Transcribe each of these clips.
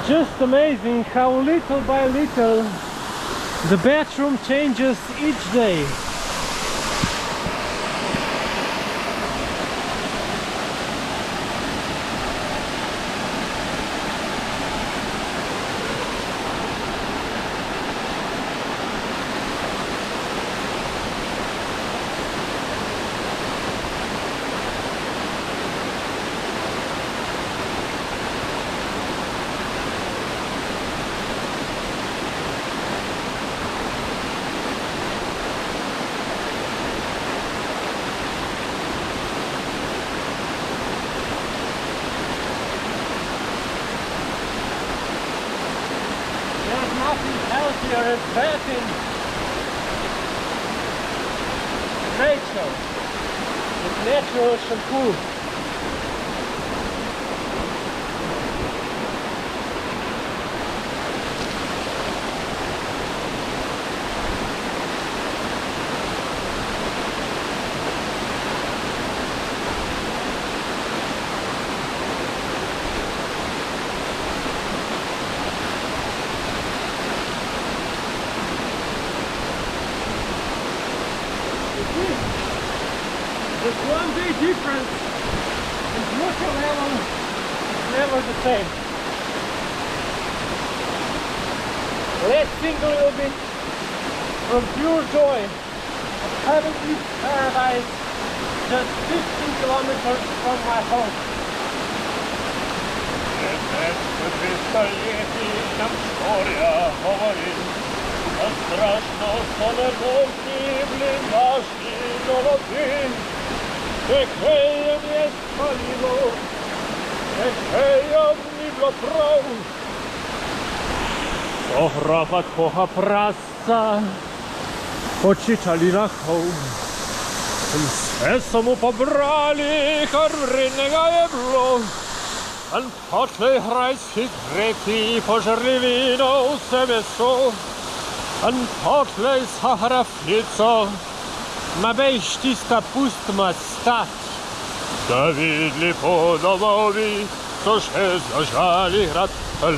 Just amazing how little by little the bathroom changes each day. Healthier is bathing nature with natural shampoo. There's one big difference. The water level is never the same. Let's think a little bit from pure joy of having this paradise just 15 kilometers from my home. Hej mi je spalilo, hej mi bilo prav. Ohrapat koha prasa, očičali na hov. Vse so mu pobrali, kar vrednega je bilo. In potlej hrajskih reki požrli vino vse meso. In potlej sahrafnico, ma bejš tista pustma stat, da vidli po domovi, so še zažali hrad,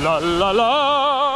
la la la.